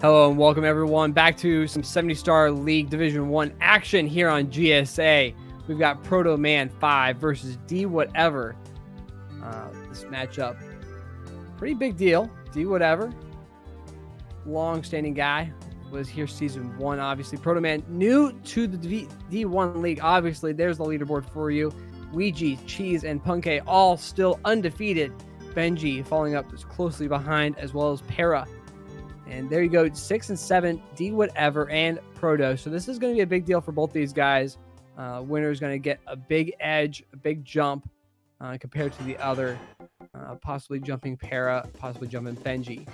Hello and welcome everyone back to some 70-star League Division 1 action here on GSA. We've got protoman5 versus Dwhatever. This matchup, pretty big deal. Dwhatever, long-standing guy, was here season 1, obviously. Protoman, new to the D1 League, obviously. There's the leaderboard for you. Ouija, Cheese, and Punkay all still undefeated. Benji following up is closely behind, as well as Para. And there you go, 6 and 7, Dwhatever and Proto. So this is going to be a big deal for both these guys. Winner is going to get a big edge, a big jump compared to the other, possibly jumping Para, possibly jumping Benji.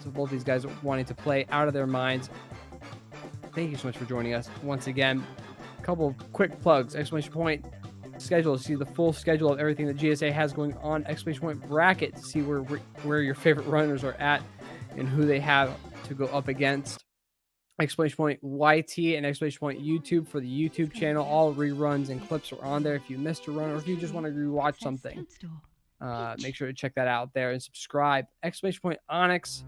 So both these guys are wanting to play out of their minds. Thank you so much for joining us once again. A couple of quick plugs, exclamation point schedule to see the full schedule of everything that GSA has going on, exclamation point bracket to see where your favorite runners are at and who they have to go up against. Exclamation point YT and exclamation point YouTube for the YouTube channel. All reruns and clips are on there if you missed a run or if you just want to rewatch something. Make sure to check that out there and subscribe. Exclamation point Onyx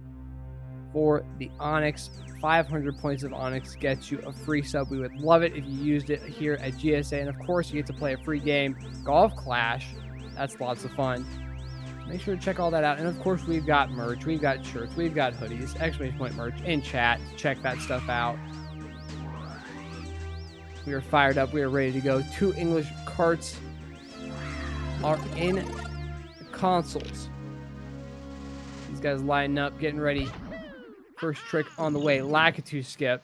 for the Onyx. 500 points of Onyx gets you a free sub. We would love it if you used it here at GSA. And of course, you get to play a free game, Golf Clash. That's lots of fun. Make sure to check all that out. And of course, we've got merch, we've got shirts, we've got hoodies, exclamation point merch in chat. Check that stuff out. We are fired up. We are ready to go. 2 English carts are in the consoles. These guys lining up, getting ready. First trick on the way. Lakitu skip.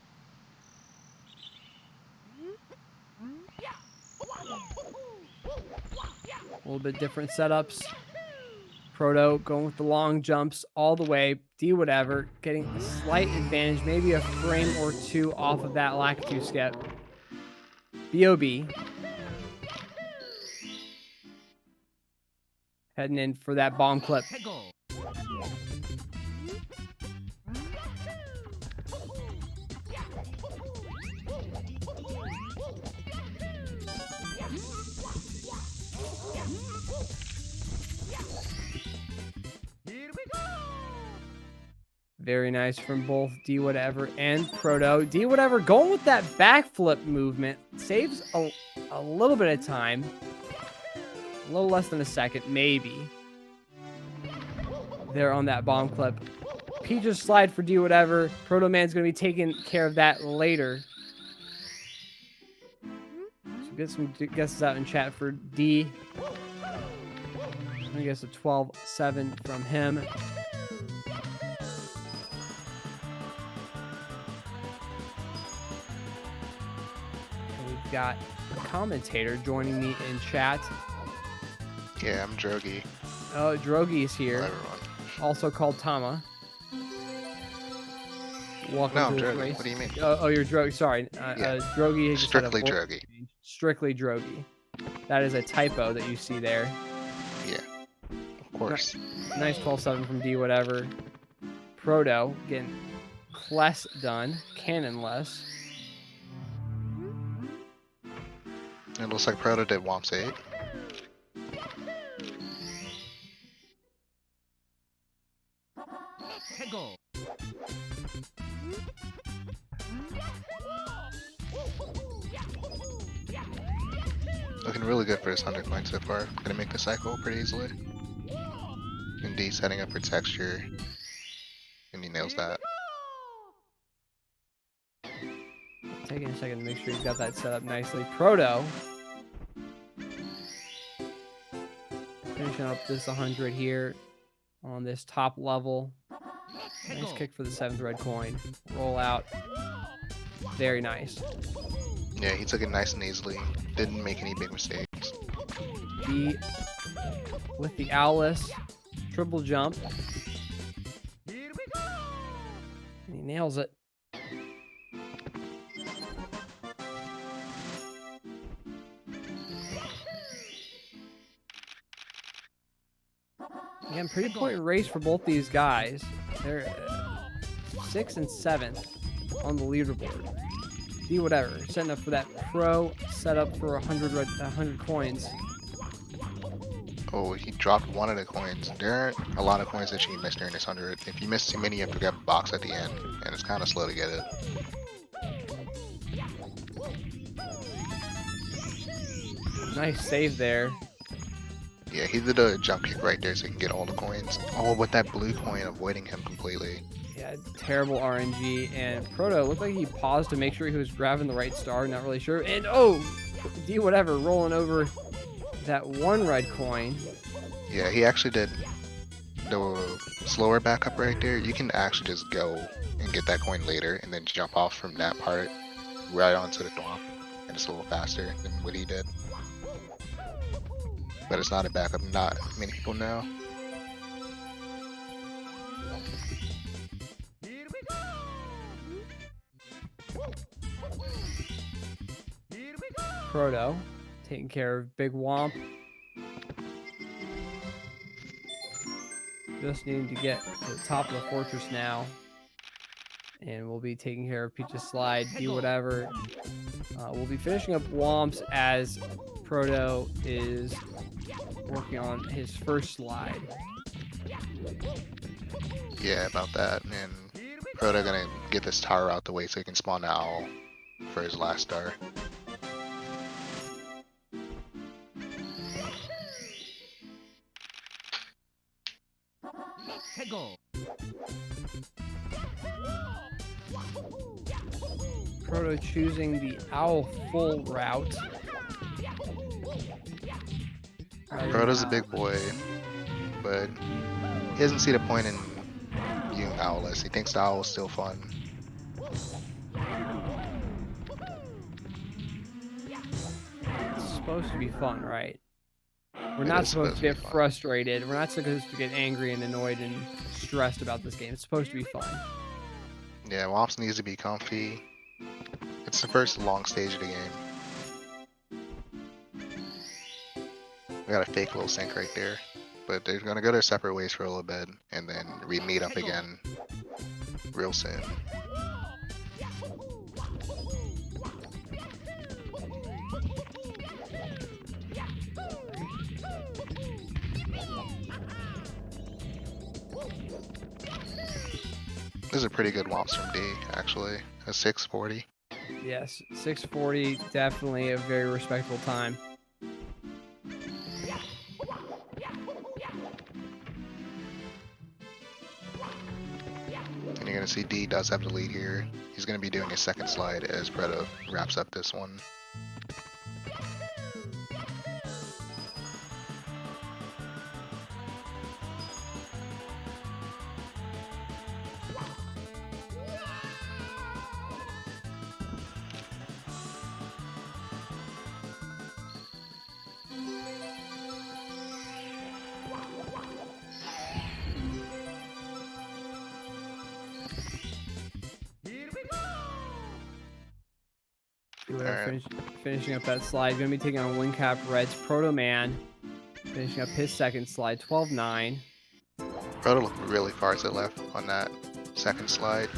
A little bit different setups. Proto going with the long jumps all the way. Dwhatever getting a slight advantage, maybe a frame or 2 off of that Lakitu skip. B.O.B. heading in for that bomb clip. Very nice from both Dwhatever and Proto. Dwhatever going with that backflip movement. Saves a little bit of time. A little less than a second, maybe. There on that bomb clip. Peaches slide for Dwhatever. Protoman's going to be taking care of that later. So get some guesses out in chat for D. I guess a 12-7 from him. Got a commentator joining me in chat. Yeah, I'm Drogi. Oh, Drogi is here. Hello, everyone. Also called Tama. Welcome No, I'm to the Drogi. race. What do you mean? Oh, you're Drogi. Sorry. Yeah. Drogi. Strictly Drogi. Strictly Drogi. That is a typo that you see there. Yeah, of course. Nice 12-7 from Dwhatever. Proto getting less done. Cannonless. It looks like Proto did Womps 8. Looking really good for his 100 points so far. Gonna make the cycle pretty easily. And D setting up for texture. And he nails that. Taking a second to make sure he's got that set up nicely. Proto. Finishing up this 100 here on this top level. Nice kick for the 7th red coin. Roll out. Very nice. Yeah, he took it nice and easily. Didn't make any big mistakes. B with the Owless. Triple jump. And he nails it. Again, pretty important race for both these guys. They're 6th and 7th on the leaderboard. Dwhatever, setting up for that pro setup for 100 coins. Oh, he dropped one of the coins. There aren't a lot of coins that you can miss during this 100. If you miss too many, you have to grab a box at the end, and it's kind of slow to get it. Nice save there. Yeah, he did a jump kick right there so he can get all the coins. Oh, with that blue coin avoiding him completely. Yeah, terrible RNG. And Proto looked like he paused to make sure he was grabbing the right star. Not really sure. And oh, Dwhatever rolling over that one red coin. Yeah, he actually did the slower backup right there. You can actually just go and get that coin later and then jump off from that part right onto the Dwhatever. And it's a little faster than what he did. But it's not a backup, not many people know. Proto taking care of Big Womp. Just needing to get to the top of the fortress now. And we'll be taking care of Peach's slide, Dwhatever. We'll be finishing up Womps as Proto is working on his first slide. Yeah, about that. And Proto gonna get this tower out the way so he can spawn the owl for his last star. Proto choosing the owl full route. Proto's a big boy, but he doesn't see the point in using Owless. He thinks the owl is still fun. It's supposed to be fun, right? We're It not is supposed to get fun. frustrated. We're not supposed to get angry and annoyed and stressed about this game. It's supposed to be fun. Yeah, Womps needs to be comfy. It's the first long stage of the game. We got a fake little sync right there. But they're gonna go their separate ways for a little bit and then re-meet up again real soon. This is a pretty good Womps from D, actually. A 640. Yes, 640, definitely a very respectable time. And you're gonna see D does have the lead here. He's gonna be doing his second slide as Preto wraps up this one. Finishing up that slide. Going to be taking on Wing Cap Red's Protoman. Finishing up his second slide, 12-9. Proto looked really far to the left on that second slide.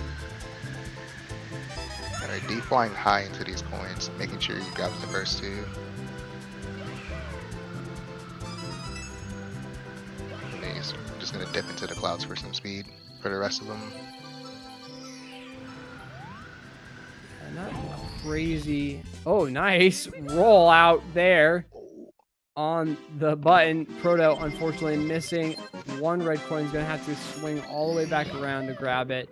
And are D flying high into these coins, making sure you grab the first two. And he's just gonna dip into the clouds for some speed for the rest of them. Not crazy. Oh, nice roll out there on the button. Proto unfortunately missing one red coin. He's gonna have to swing all the way back around to grab it.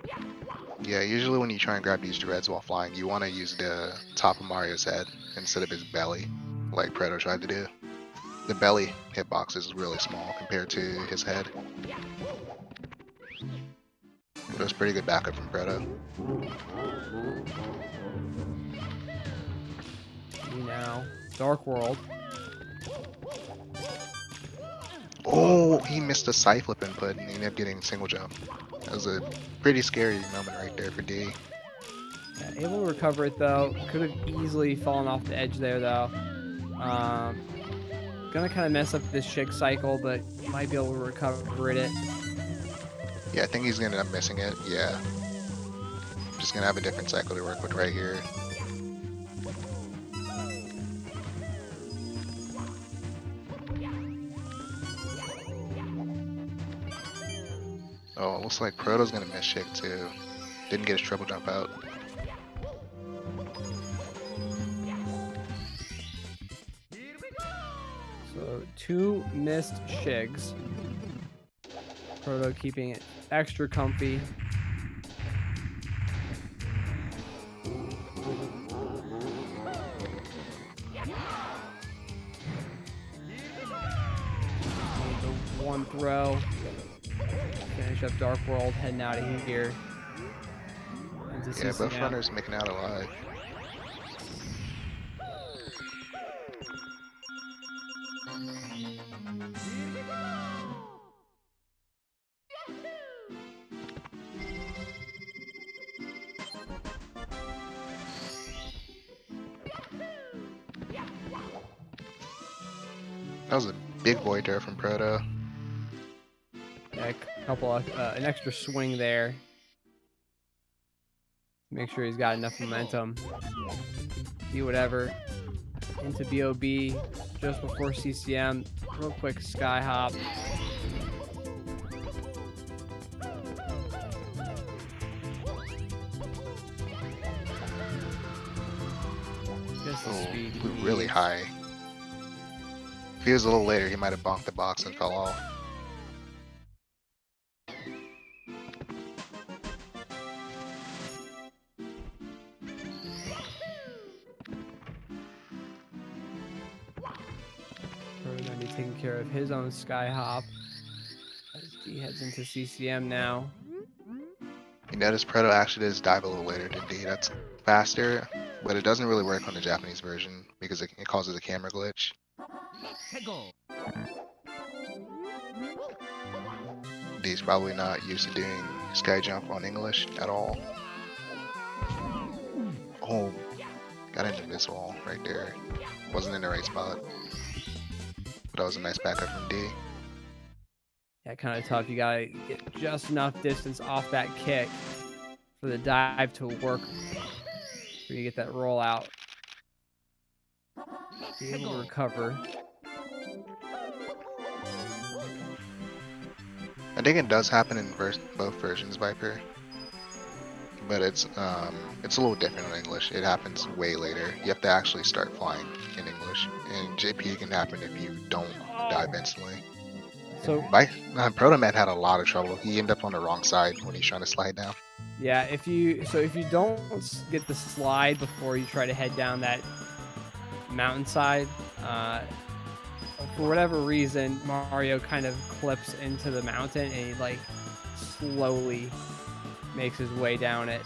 Yeah, usually when you try and grab these dreads while flying, you want to use the top of Mario's head instead of his belly, like Proto tried to do. The belly hitbox is really small compared to his head. But it was pretty good backup from Proto. Now, Dark World. Oh, he missed a side flip input and he ended up getting single jump. That was a pretty scary moment right there for D. Yeah, able to recover it though. Could have easily fallen off the edge there though. Gonna kind of mess up this shake cycle, but might be able to recover it. Yeah, I think he's gonna end up missing it. Yeah. Just gonna have a different cycle to work with right here. Oh, it looks like Proto's gonna miss Shig too. Didn't get his triple jump out. So 2 missed Shigs. Proto keeping it extra comfy. The one throw. Finish up Dark World, heading out of here. Into Yeah, both CCM. runners making out alive. That was a big void there from Proto. Yeah, a couple of, an extra swing there. Make sure he's got enough momentum. Do whatever. Into BOB just before CCM. Real quick sky hop. Just the speed. Flew really high. If he was a little later, he might have bonked the box and fell off. Probably gonna be taking care of his own sky hop as he heads into CCM now. You notice Proto actually does dive a little later than D. That's faster, but it doesn't really work on the Japanese version because it causes a camera glitch. D's probably not used to doing sky jump on English at all. Oh, got into this wall right there. Wasn't in the right spot. But that was a nice backup from D. Yeah, kind of tough. You gotta get just enough distance off that kick for the dive to work. For you get that roll out. Be able to recover. I think it does happen in both versions, Viper. But it's a little different in English. It happens way later. You have to actually start flying in English. And JP can happen if you don't dive instantly. So Protoman had a lot of trouble. He ended up on the wrong side when he's trying to slide down. yeah, if you don't get the slide before you try to head down that mountainside, for whatever reason, Mario kind of clips into the mountain and he like slowly makes his way down it.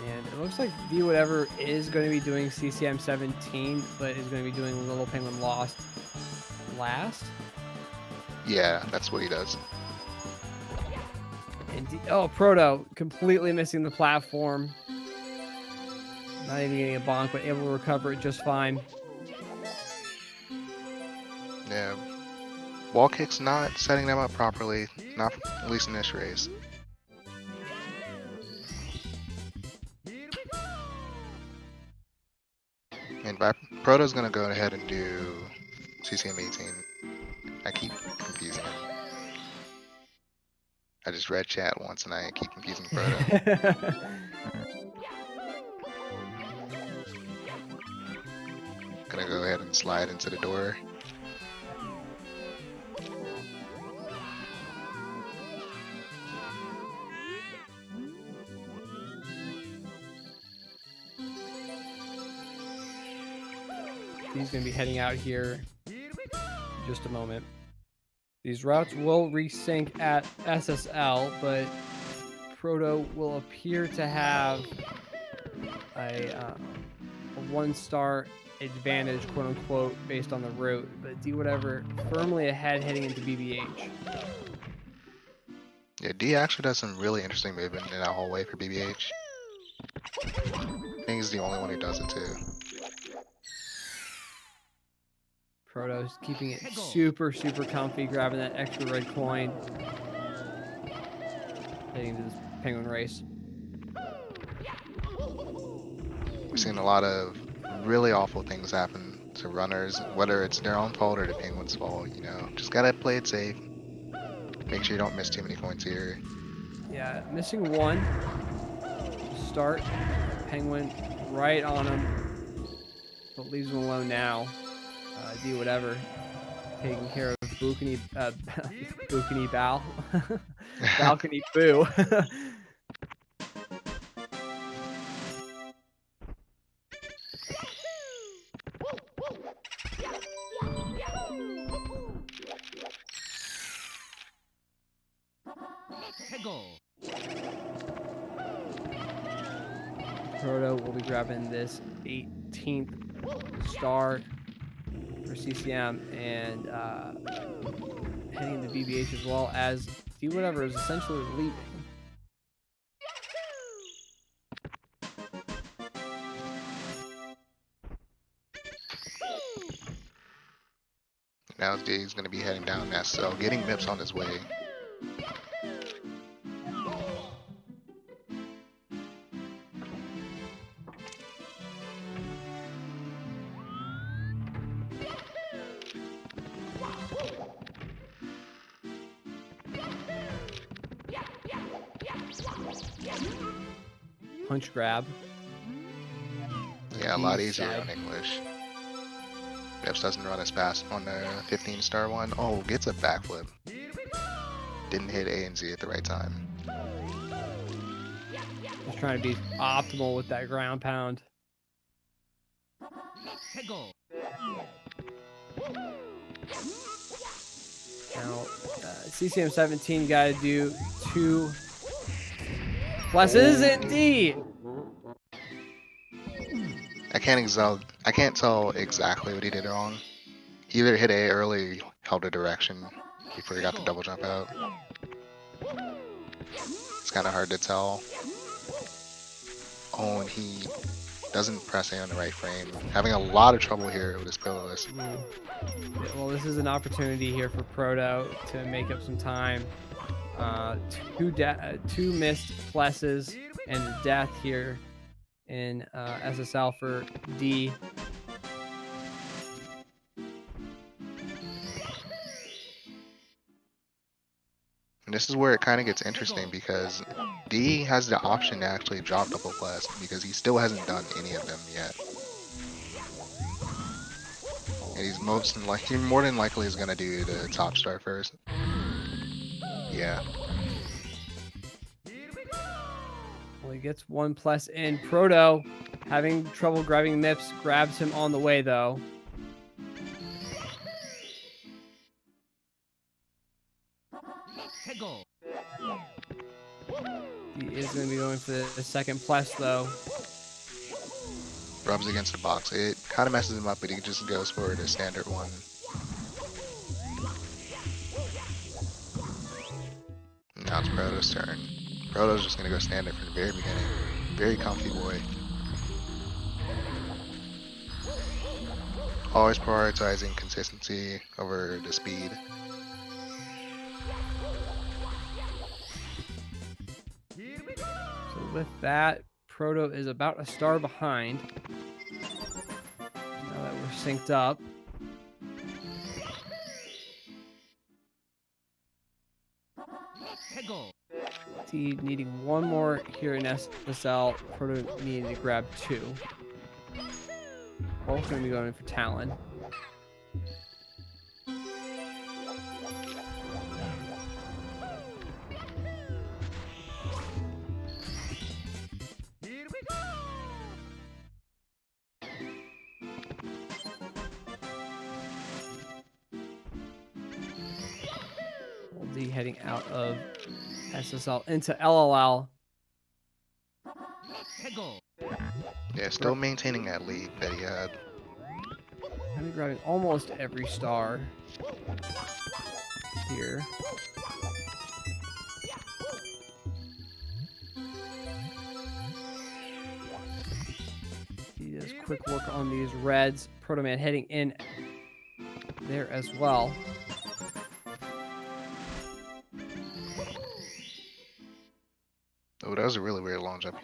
And it looks like Dwhatever is going to be doing CCM 17, but is going to be doing Little Penguin Lost last. Yeah, that's what he does. And Proto completely missing the platform. Not even getting a bonk, but able to recover it just fine. Yeah. Wall kick's not setting them up properly, not at least in this race. And Proto's gonna go ahead and do CCM 18. I keep confusing him. I just read chat once and I keep confusing Proto. Gonna go ahead and slide into the door. He's going to be heading out here in just a moment. These routes will resync at SSL, but Proto will appear to have a 1-star advantage, quote unquote, based on the route. But Dwhatever firmly ahead heading into BBH. Yeah, D actually does some really interesting movement in that hallway for BBH. I think he's the only one who does it too. Proto's keeping it super, super comfy, grabbing that extra red coin. Heading into this penguin race. We've seen a lot of really awful things happen to runners, whether it's their own fault or the penguin's fault, you know. Just gotta play it safe. Make sure you don't miss too many coins here. Yeah, missing one. Start. Penguin right on him. But leaves him alone now. Dwhatever. Taking care of Balcony Bow. Balcony Boo. Proto will be grabbing this 18th star for CCM and heading into BBH as well as Dwhatever is essentially leaving. Now D's going to be heading down that cell, getting Mips on his way. Punch grab. Yeah, a lot easier on English. Mips doesn't run as fast on the 15-star one. Oh, gets a backflip. Didn't hit A and Z at the right time. Just trying to be optimal with that ground pound. Now, CCM 17 got to do 2 pluses and D. I can't tell exactly what he did wrong. He either hit A early, held a direction before he got the double jump out. It's kind of hard to tell. Oh, and he doesn't press A on the right frame. Having a lot of trouble here with his pillowless. Yeah, well, this is an opportunity here for Proto to make up some time. 2 missed pluses and a death here in SSL for D. And this is where it kind of gets interesting because D has the option to actually drop double plus because he still hasn't done any of them yet. And he's more than likely is gonna do the top star first. Yeah. Well, he gets 1 plus in. Proto having trouble grabbing Mips, grabs him on the way though. He is going to be going for the second plus though. Rubs against the box. It kind of messes him up, but he just goes for the standard one. Now it's Proto's turn. Proto's just gonna go standard from the very beginning. Very comfy boy. Always prioritizing consistency over the speed. So with that, Proto is about a star behind. Now that we're synced up. D needing 1 more here in SSL. Proto needing to grab 2. Both going to be going for Talon. D heading out of SSL into LLL. Yeah, still maintaining that lead that he had. I'm grabbing almost every star here. He does quick work on these reds. Protoman heading in there as well. Oh, that was a really weird long jump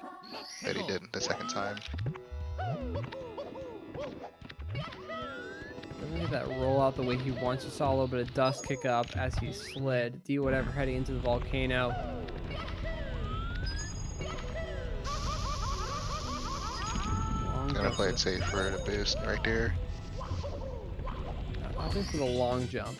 that he did the second time. Doesn't Look at that roll out the way he wants. You saw a little bit of dust kick up as he slid. Dwhatever heading into the volcano. Gonna play it safe for the boost right there. Opting for the long jump.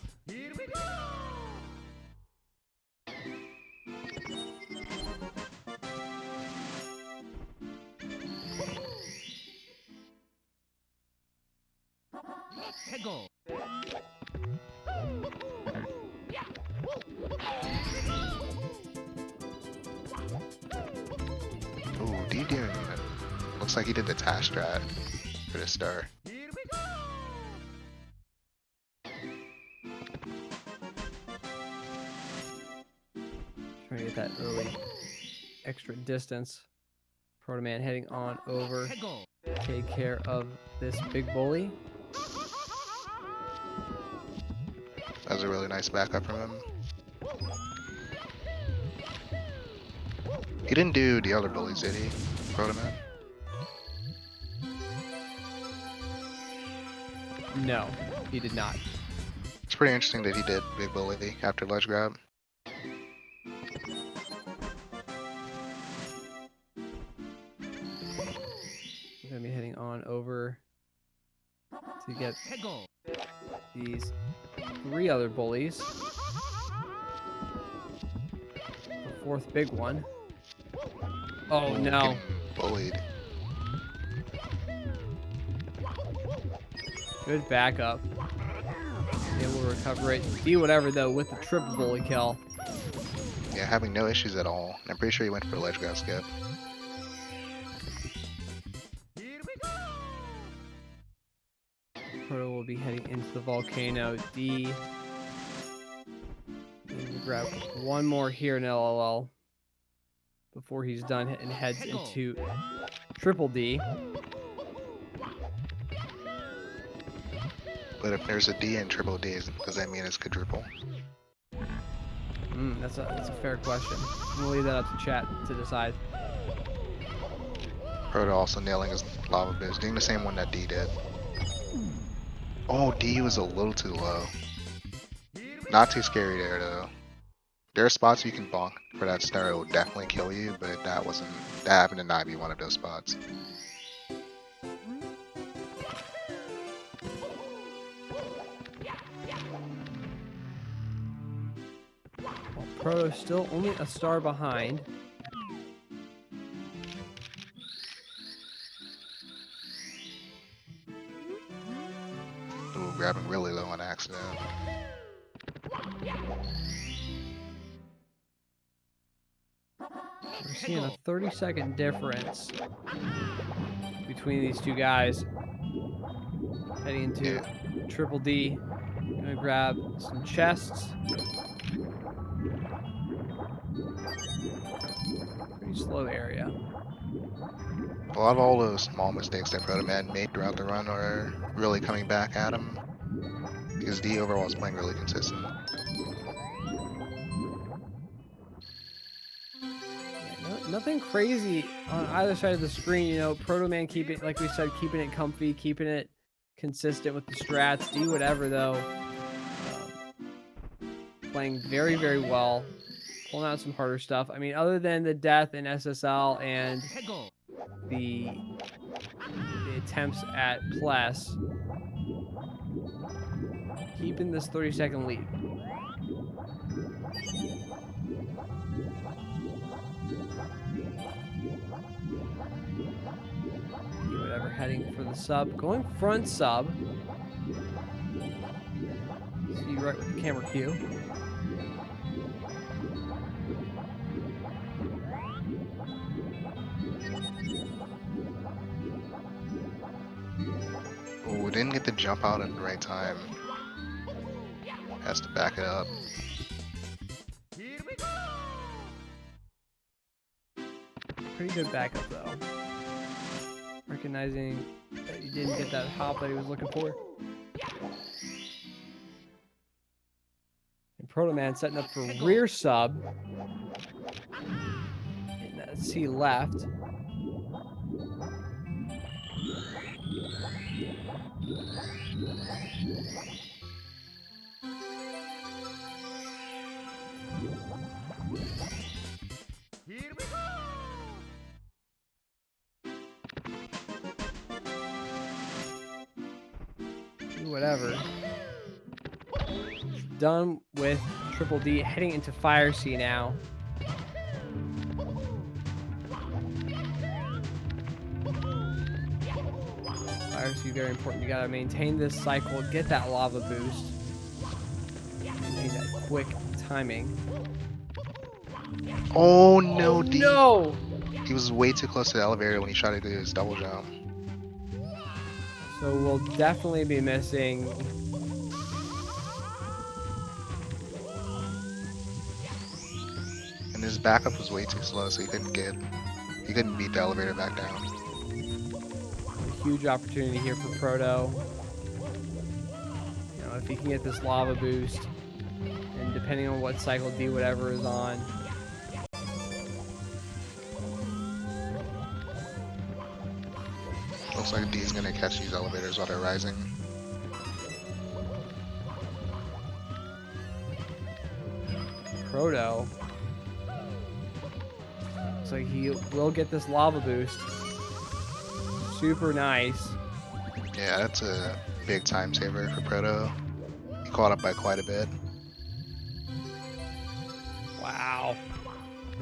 Ooh, D doing. Looks like he did the task strat for the star. Trying to get that early extra distance. Protoman heading on over. Take care of this big bully. That was a really nice backup from him. He didn't do the other bullies, did he? Protoman? No, he did not. It's pretty interesting that he did big bully after ledge grab. We're gonna be heading on over to get these 3 other bullies. The 4th big one. Oh Ooh, no. getting bullied. Good backup. Able to recover it. Dwhatever though with the triple bully kill. Yeah, having no issues at all. And I'm pretty sure he went for a ledge grab skip. Proto will be heading into the volcano. D. Need to grab one more here in LLL before he's done and heads into triple D. But if there's a D in triple D, does that mean it's quadruple? That's a fair question. We'll leave that up to chat to decide. Proto also nailing his lava boost, doing the same one that D did. Oh, D was a little too low. Not too scary there though. There are spots you can bonk for that star, it will definitely kill you, but that happened to not be one of those spots. Proto still only a star behind. Ooh, grabbing really low on accident. We're seeing a 30-second difference between these two guys. Heading into triple D. Gonna grab some chests. Pretty slow area. A lot of all those small mistakes that Protoman made throughout the run are really coming back at him. Because D overall is playing really consistent. Nothing crazy on either side of the screen, you know. Protoman keeping, like we said, keeping it comfy, keeping it consistent with the strats. Dwhatever though, playing very, very well, pulling out some harder stuff. I mean, other than the death in SSL and the attempts at Pless, keeping this 30-second lead. Dwhatever heading for the sub, going front sub. See you right with the camera cue. Oh, didn't get the jump out at the right time. Has to back it up. Pretty good backup though. Recognizing that he didn't get that hop that he was looking for. And Protoman setting up for rear sub. And C left. Whatever. Done with Triple D, heading into Fire C now. Fire C, very important. You gotta maintain this cycle, get that lava boost. You need that quick timing. Oh no, D. No! He was way too close to the elevator when he tried to do his double jump. So we'll definitely be missing. And his backup was way too slow, so he couldn't beat the elevator back down. A huge opportunity here for Proto. You know, if he can get this lava boost, and depending on what cycle Dwhatever is on. Looks like D's gonna catch these elevators while they're rising. Proto. Looks like he will get this lava boost. Super nice. Yeah, that's a big time saver for Proto. He caught up by quite a bit. Wow.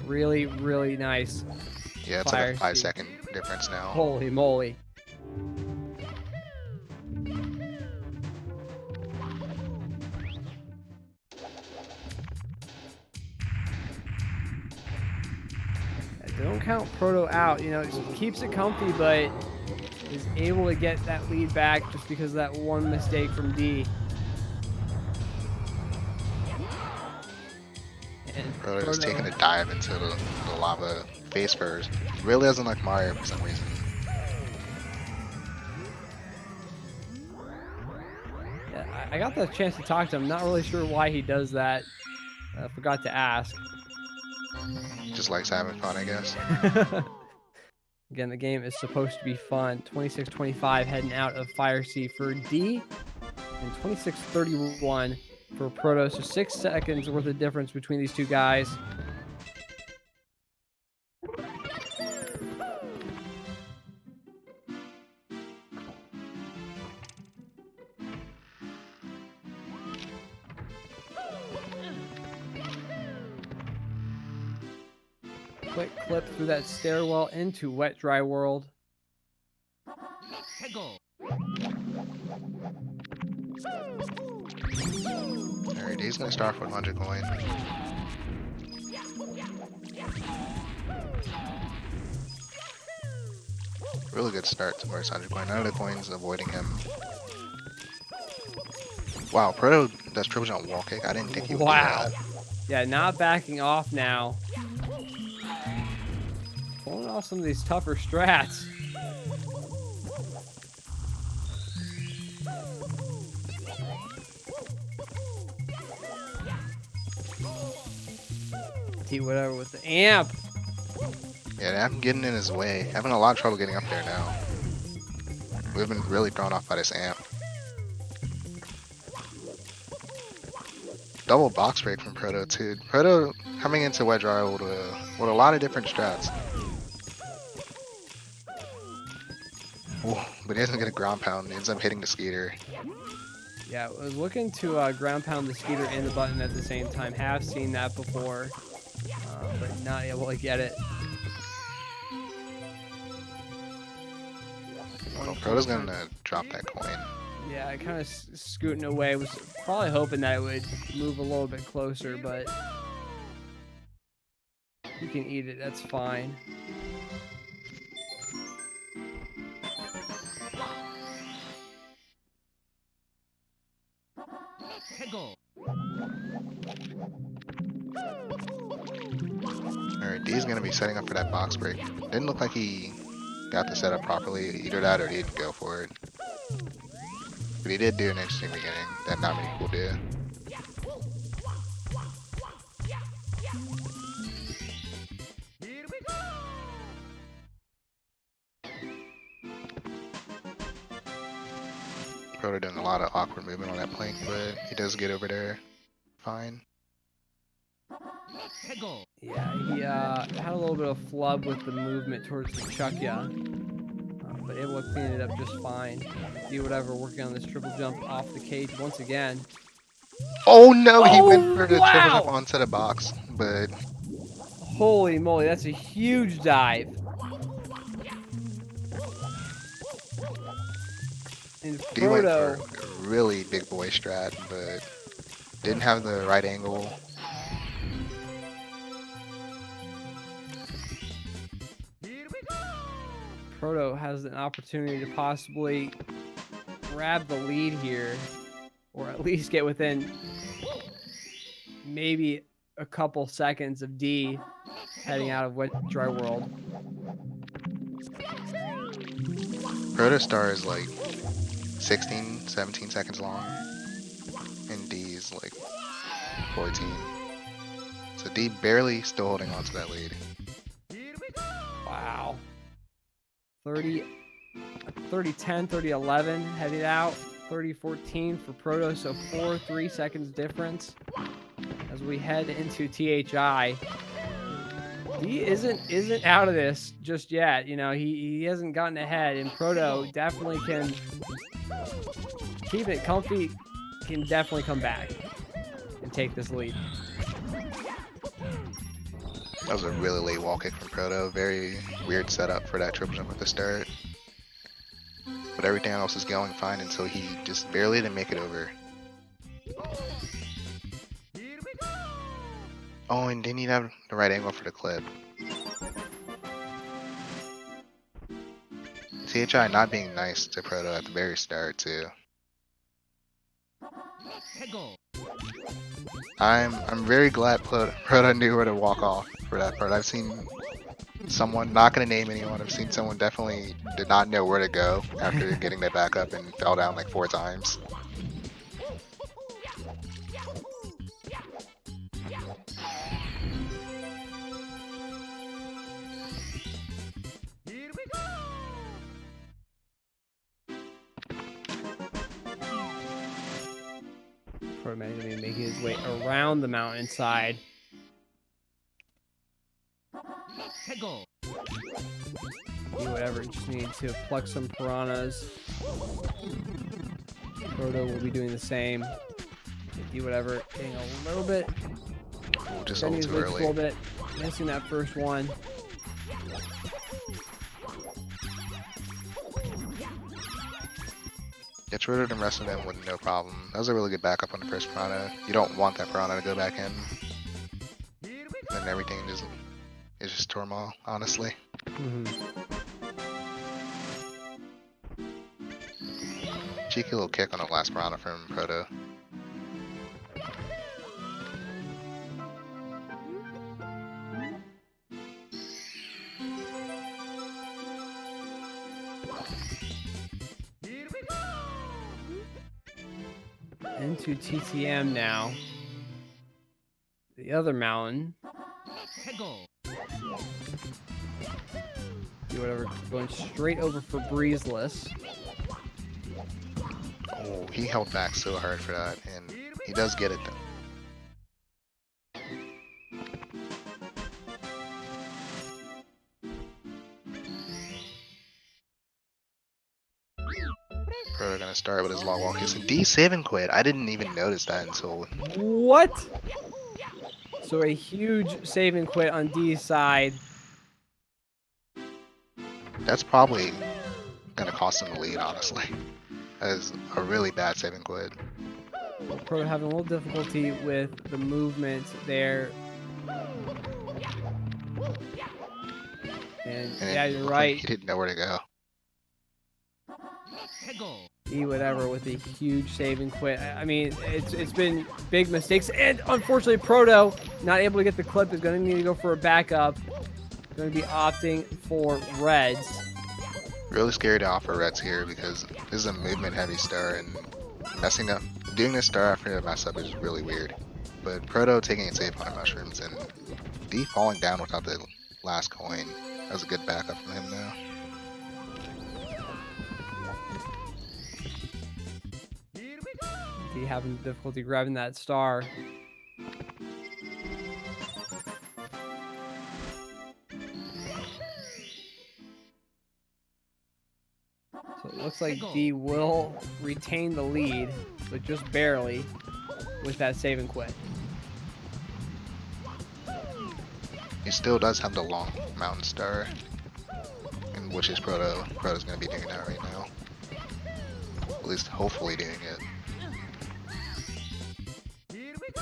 Really, really nice. Yeah, it's like a 5-second difference now. Holy moly. Don't count Proto out. You know, he keeps it comfy, but is able to get that lead back just because of that one mistake from D. And Proto is taking a dive into the lava face first. He really doesn't like Mario for some reason. Yeah, I got the chance to talk to him. Not really sure why he does that. Forgot to ask. Just likes having fun, I guess. Again, the game is supposed to be fun. 26-25 heading out of Fire C for D, and 26-31 for Proto. So 6 seconds worth of difference between these two guys. Quick clip through that stairwell into Wet Dry World. Alright, he's gonna start with 100 coin. Really good start towards 100 coin. None of the coins avoiding him. Wow, Proto does triple jump wall kick. I didn't think he would do that. Yeah, not backing off now. Pulling off some of these tougher strats. Dwhatever with the amp. Yeah, I'm getting in his way. Having a lot of trouble getting up there now. We've been really thrown off by this amp. Double box break from Proto too. Proto coming into Wedge R with a lot of different strats. Ooh, but he doesn't get a ground pound. He ends up hitting the Skeeter. Yeah, I was looking to ground pound the Skeeter and the button at the same time. Have seen that before, but not able to get it. Well, Proto's gonna drop that coin. Yeah, I kind of scooting away. Was probably hoping that it would move a little bit closer, but you can eat it. That's fine. Alright, D's gonna be setting up for that box break. Didn't look like he got the setup properly. Either that or he didn't go for it. But he did do an interesting beginning that not many people do. Proto doing a lot of awkward movement on that plank, but he does get over there fine. Yeah, he had a little bit of flub with the movement towards the Chukya, but able to clean it up just fine. Dwhatever working on this triple jump off the cage once again. Oh no, he went for the triple wow! jump onto the box, but Holy moly, that's a huge dive. And D went Proto, for a really big boy strat, but didn't have the right angle. Proto has an opportunity to possibly grab the lead here, or at least get within maybe a couple seconds of D heading out of Wet Dry World. Proto Star is like 16, 17 seconds long, and D is like 14. So D barely still holding on to that lead. Wow. 30-10, 30-11 headed out. 30-14 for Proto, so 4-3 seconds difference as we head into THI. D isn't out of this just yet. You know, he hasn't gotten ahead, and Proto definitely can keep it comfy, can definitely come back and take this lead. That was a really late wall kick from Proto. Very weird setup for that triple jump at the start. But everything else is going fine until he just barely didn't make it over. Oh, and didn't even have the right angle for the clip. CHI not being nice to Proto at the very start too. I'm very glad Proto knew where to walk off for that part. I've seen someone, not gonna name anyone, I've seen someone definitely did not know where to go after getting that back up and fell down like 4 times. Proto going to be making his way around the mountainside. Dwhatever, just need to pluck some piranhas. Proto will be doing the same. Dwhatever, getting a little bit, Just a little too a early. little bit, missing that first one. Gets rid of the rest of them with no problem. That was a really good backup on the first piranha. You don't want that piranha to go back in. And everything is just turmoil, honestly. Cheeky little kick on the last piranha from Proto. Into TTM now. The other mountain. Dwhatever, going straight over for Breezeless. Oh, he held back so hard for that, and he does get it though. Proto gonna start with his long wall kicks, and D saving quit. I didn't even notice that until What? So a huge save and quit on D's side. that's probably gonna cost him the lead, honestly. That is a really bad saving quit. Proto having a little difficulty with the movement there. And yeah, you're right. He didn't know where to go. Dwhatever with a huge save and quit. I mean, it's been big mistakes, and unfortunately, Proto not able to get the clip is going to need to go for a backup. Going to be opting for Reds. Really scary to offer Reds here because this is a movement heavy star, and messing up, doing this star after a mess up is really weird. But Proto taking it safe on the mushrooms, and D falling down without the last coin. That was a good backup from him though. D having difficulty grabbing that star. So it looks like D will retain the lead, but just barely with that save and quit. He still does have the long mountain star, and which is Proto's going to be doing that right now. At least hopefully doing it.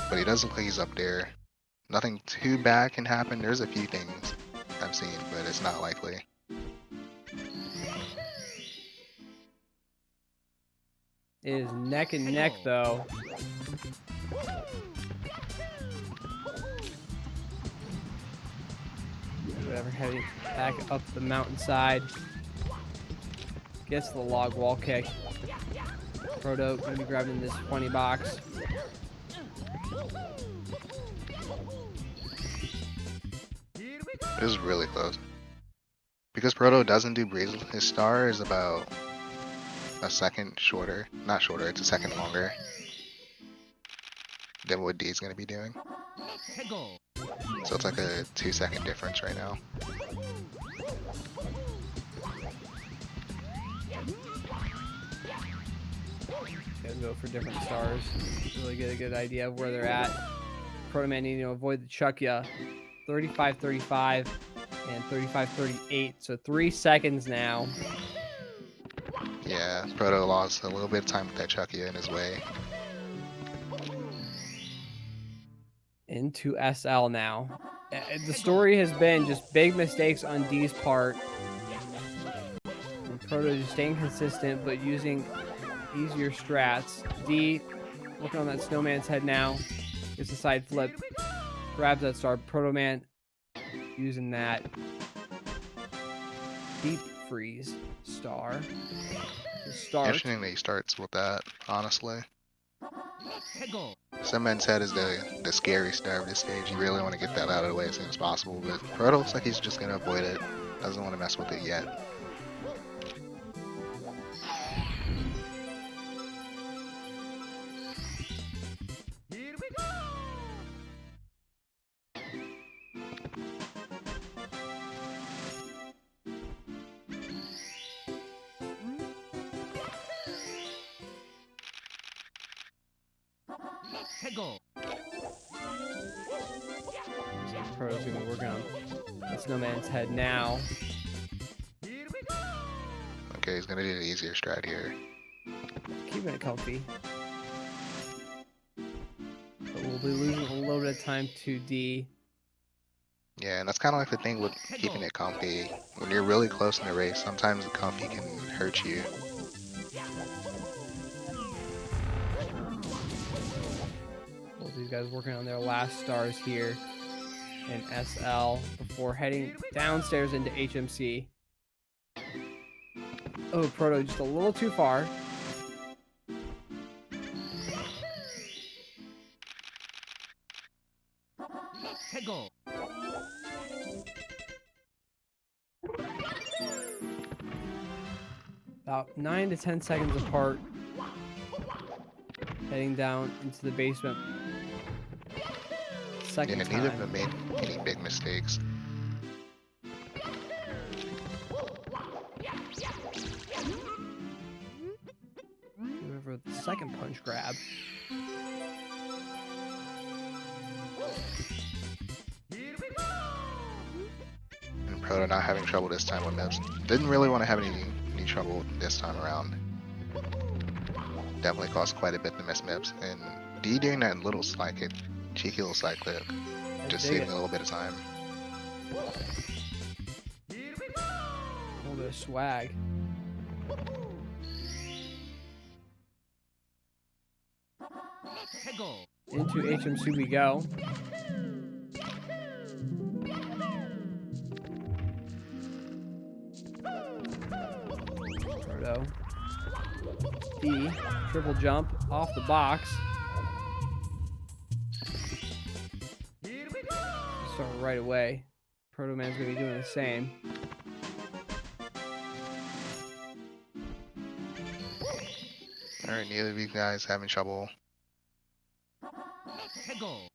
But he does look like he's up there. Nothing too bad can happen. There's a few things I've seen, but it's not likely. It is neck and neck, though. Whatever, heading back up the mountainside. Gets the log wall kick. Proto gonna be grabbing this 20 box. This is really close. Because Proto doesn't do breeze, his star is about a second shorter. Not shorter, it's a second longer than what D is going to be doing. So it's like a 2-second difference right now. Gotta go for different stars. Really get a good idea of where they're at. Protoman needing to avoid the chuck ya. 35-35 and 35-38. So 3 seconds now. Yeah, Proto lost a little bit of time with that Chucky in his way. Into SL now. The story has been just big mistakes on D's part. And Proto just staying consistent, but using easier strats. D working on that snowman's head now. Gets a side flip. Grabs that star. Protoman using that deep freeze star. Interesting that he starts with that, honestly. Sunman's head is the scary star of this stage. You really want to get that out of the way as soon as possible, but Proto looks like he's just going to avoid it. Doesn't want to mess with it yet. Proto's gonna be working on the snowman's head now. Okay, he's gonna do the easier strat here. Keeping it comfy. But we'll be losing a little bit of time to D. Yeah, and that's kind of like the thing with keeping it comfy. When you're really close in the race, sometimes the comfy can hurt you. Both these guys working on their last stars here in SL before heading downstairs into HMC. Oh, Proto just a little too far. About 9 to 10 seconds apart. Heading down into the basement. Second Yeah, time. neither of them made any big mistakes. Whoever the second punch grab. And Proto not having trouble this time with mips. Didn't really want to have any trouble this time around. Definitely caused quite a bit to miss mips. And D doing that little slide kick, cheeky little slide clip, just saving a little bit of time. A little bit of swag. Into HMC we go. Proto. D. Triple jump off the box. Start right away. Protoman's gonna be doing the same. Alright, neither of you guys having trouble Oh,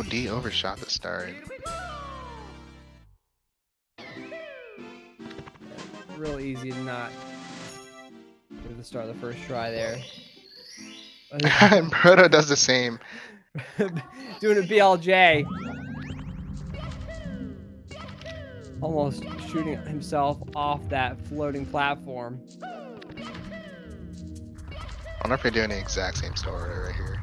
D overshot the start. Real easy to not give the start of the first try there. And Proto does the same. Doing a BLJ. Almost shooting himself off that floating platform. I wonder if they're doing the exact same story right here.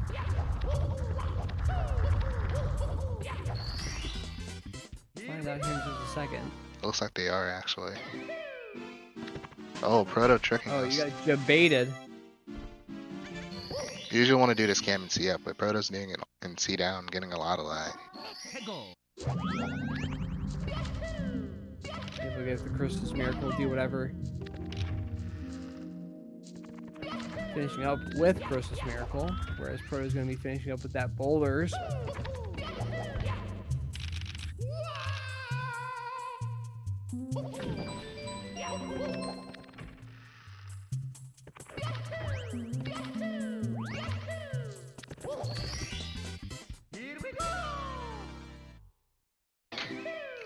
Find out here in just a second. Looks like they are actually. Oh, Proto tricking Oh, us. you got jebaited. You usually want to do this cam and C up, but Proto's doing it in C down, getting a lot of lag. Maybe we'll get the Christmas Miracle, do whatever. Finishing up with Christmas Miracle, whereas Proto's going to be finishing up with that Boulders.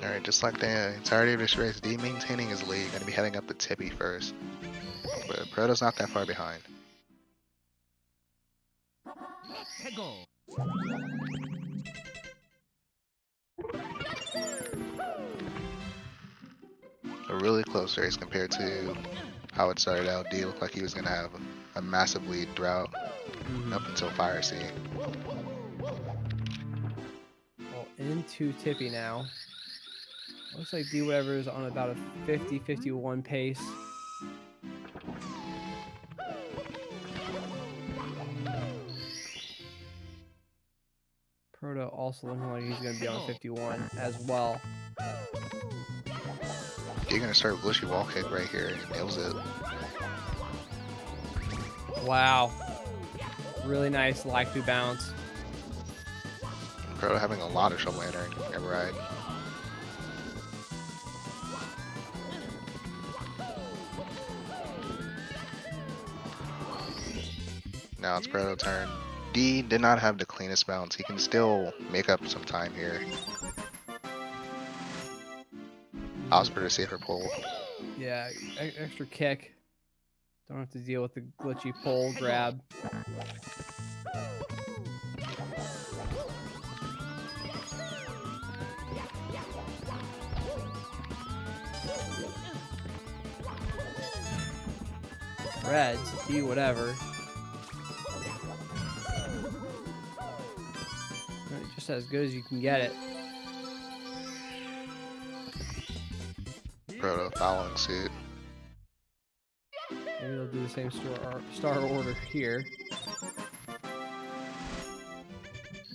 Alright, just like the entirety of this race, D maintaining his lead, going to be heading up the Tippy first. But Proto's not that far behind. A really close race compared to how it started out. D looked like he was going to have a massive lead throughout up until Fire C. Well, into Tippy now. Looks like Dwhatever is on about a 50-51 pace. Proto also looking like he's going to be on 51 as well. You're going to start with glitchy wall kick right here, and he nails it. Wow. Really nice lag through bounce. Proto having a lot of trouble entering every ride. Now it's Proto's turn. D did not have the cleanest bounce. He can still make up some time here. Osprey to safer pull. Yeah, extra kick. Don't have to deal with the glitchy pole grab. Reds, Dwhatever. Just as good as you can get it. Proto following suit. Maybe they'll do the same star order here.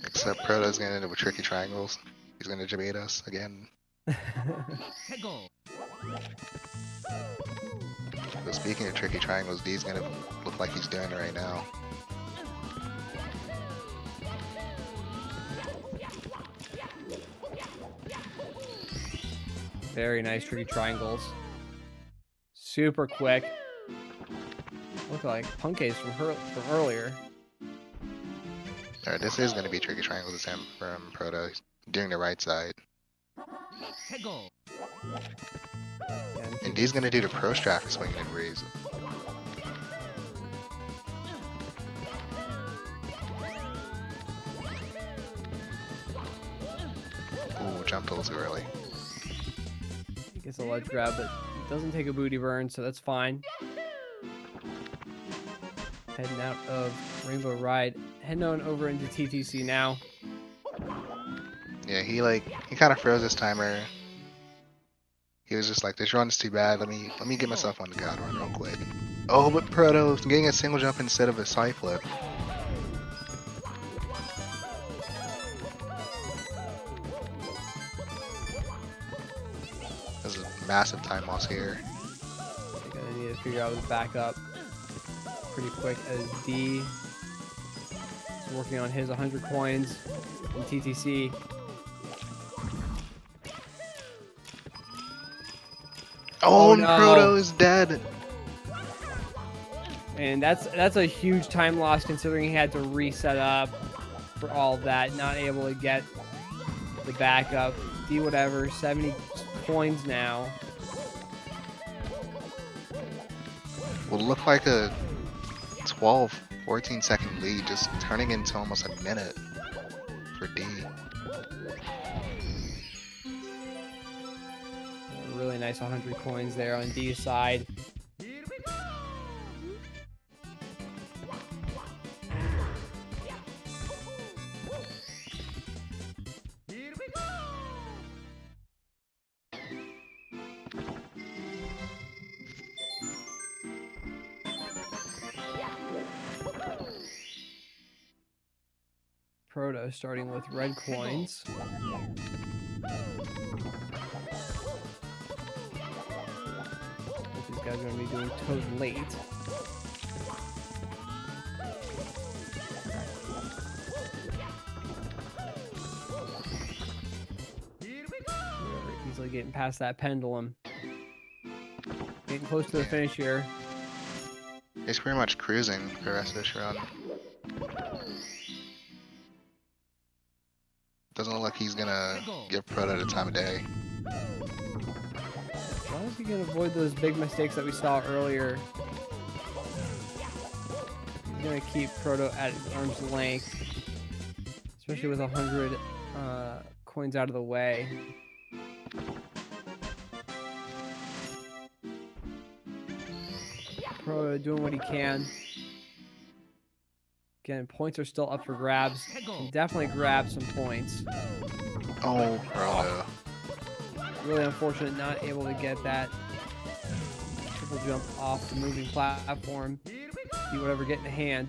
Except Proto's gonna end up with tricky triangles. He's gonna debate us again. But speaking of tricky triangles, D's gonna look like he's doing it right now. Very nice tricky triangles. Super quick. Look like Punkes from earlier. Alright, this is gonna be tricky triangles this time from Proto. He's doing the right side. And D's gonna do the pro strat for swinging and raise. Ooh, jumped a little too early. He gets a ledge grab, but it doesn't take a booty burn, so that's fine. Heading out of Rainbow Ride. Heading on over into TTC now. Yeah, he kind of froze this timer. He was just like, this run is too bad. Let me get myself on the god run real quick. Oh, but Proto's getting a single jump instead of a side flip. There's a massive time loss here. They're gonna need to figure out his backup pretty quick as D is working on his 100 coins in TTC. Oh, and no. Proto is dead. And that's a huge time loss considering he had to reset up for all of that. Not able to get the backup. Dwhatever, 70 coins now. Will look like a 12, 14 second lead, just turning into almost a minute for D. A really nice 100 coins there on D's side. Proto starting with red coins. These guys are going to be doing Toad late. Easily getting past that pendulum. Getting close to the finish here. He's pretty much cruising for the rest of this run. Doesn't look like he's gonna give Proto the time of day. As long as he can avoid those big mistakes that we saw earlier, he's going to keep Proto at arm's length, especially with 100 coins out of the way. Proto doing what he can. Again, points are still up for grabs. Can definitely grab some points. Oh, Proto. Really unfortunate not able to get that triple jump off the moving platform. Dwhatever get in the hand.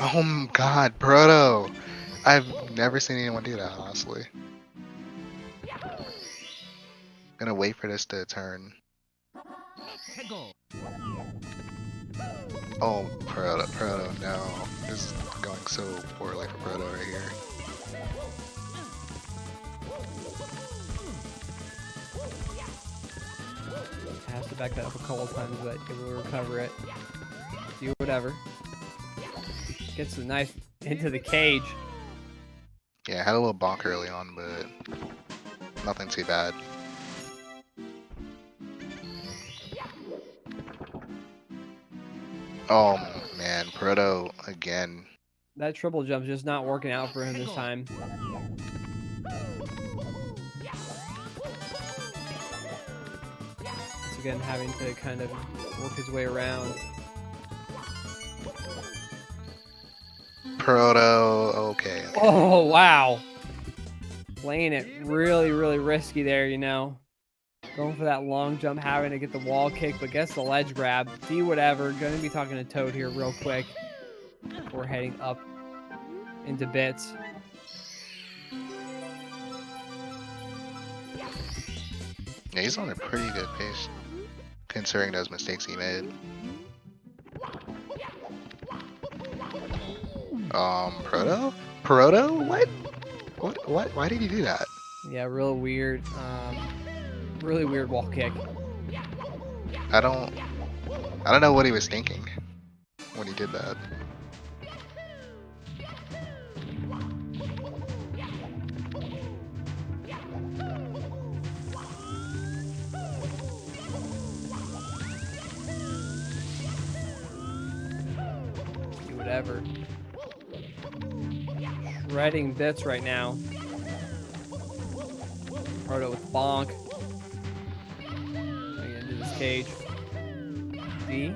Oh my god, Proto! I've never seen anyone do that, honestly. Gonna wait for this to turn. Oh, Proto, no. This is going so poorly for Proto right here. Has to back that up a couple times, but able to recover it. Dwhatever. Gets a knife into the cage. Yeah, had a little bonk early on, but nothing too bad. Oh man, Proto again. That triple jump's just not working out for him this time. Once again, having to kind of work his way around. Proto, okay. Oh, wow. Playing it really, really risky there, you know. Going for that long jump, having to get the wall kick, but gets the ledge grab. Dwhatever. Going to be talking to Toad here real quick before heading up into bits. Yeah, he's on a pretty good pace, considering those mistakes he made. Proto? Proto? What? What? Why did he do that? Yeah, real weird. Really weird wall kick. I don't know what he was thinking when he did that. Dwhatever. Shredding bits right now. Proto with bonk. Into this cage. D.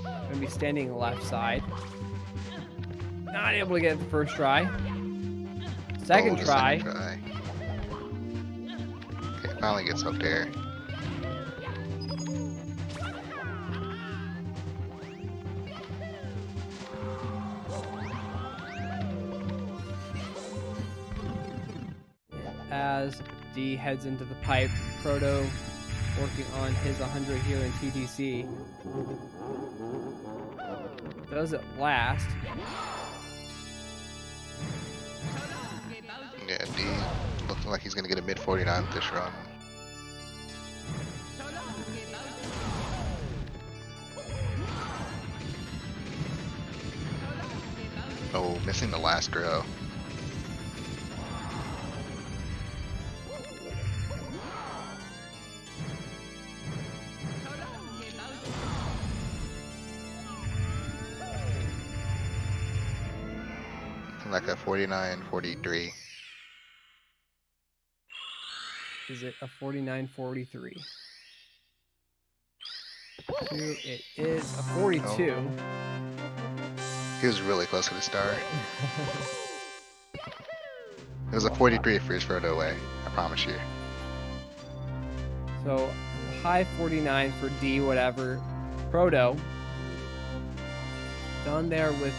Gonna be standing left side. Not able to get it the first try. Second try. Second try. Okay, finally gets hooked there. As D heads into the pipe, Proto working on his 100 here in TTC. Does it last? Yeah, D looking like he's gonna get a mid 49 this run. Oh, missing the last grow. Like a 49-43. Is it a 49-43? It is a 42. Oh. He was really close to the star. It was a 43 for his photo away, I promise you. So high 49 for D, whatever. Proto. Done there with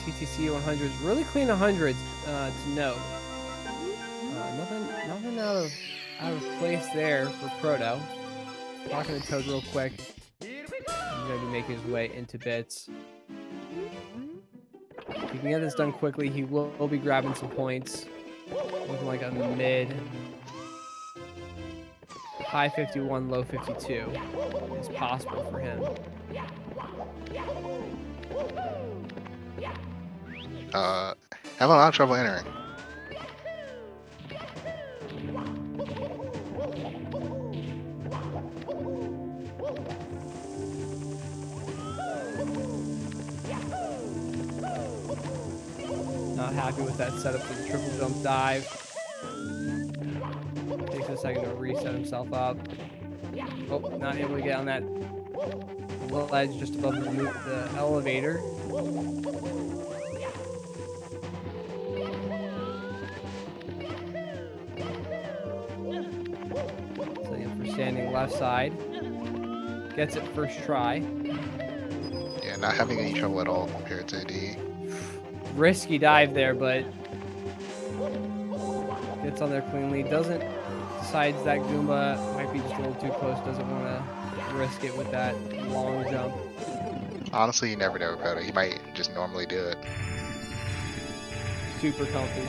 TTC 100s. Really clean 100s to note. Nothing out of place there for Proto. Talking to Toad real quick. He's going to be making his way into bits. If he can get this done quickly, he will be grabbing some points. Looking like a mid. High 51, low 52 is possible for him. Have a lot of trouble entering. Not happy with that setup for the triple jump dive. Takes a second to reset himself up. Oh, not able to get on that ledge just above the elevator. So yeah, for standing left side. Gets it first try. Yeah, not having any trouble at all compared to D. Risky dive there, but gets on there cleanly. Decides that Goomba might be just a little too close. Doesn't want to risk it with that long jump. Honestly, you never know about it. He might just normally do it. Super comfy.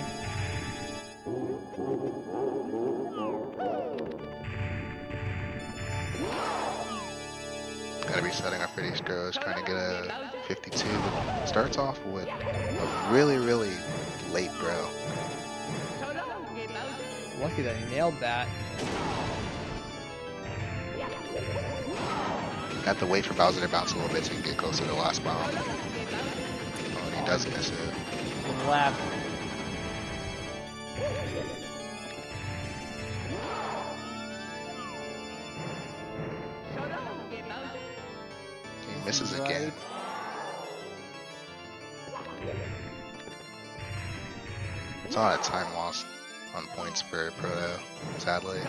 Gotta be setting up for these grows, trying to get a 52. But starts off with a really, really late grow. Lucky that he nailed that. Have to wait for Bowser to bounce a little bit so he can get closer to the last bomb. Oh, and he does miss it. From left. He misses again. It's not a time loss on points for Proto, sadly.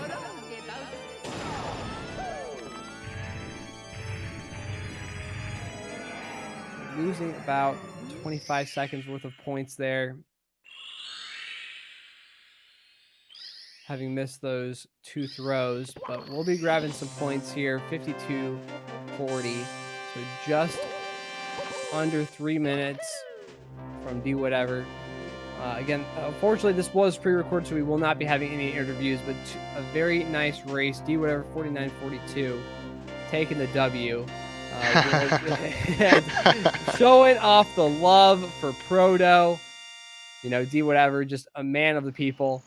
Losing about 25 seconds worth of points there. Having missed those two throws, but we'll be grabbing some points here. 52-40. So just under 3 minutes from Dwhatever. Again, unfortunately, this was pre-recorded, so we will not be having any interviews, but a very nice race. Dwhatever 49-42, taking the W. Showing off the love for Proto. You know, Dwhatever, just a man of the people.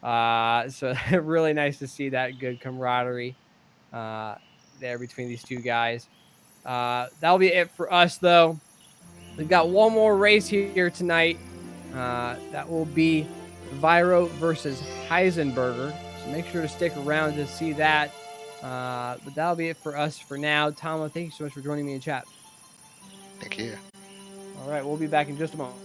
So really nice to see that good camaraderie there between these two guys. That'll be it for us, though. We've got one more race here tonight. That will be Viro versus Heisenberger. So make sure to stick around to see that. But that'll be it for us for now. Tama, thank you so much for joining me in chat. Thank you. All right, we'll be back in just a moment.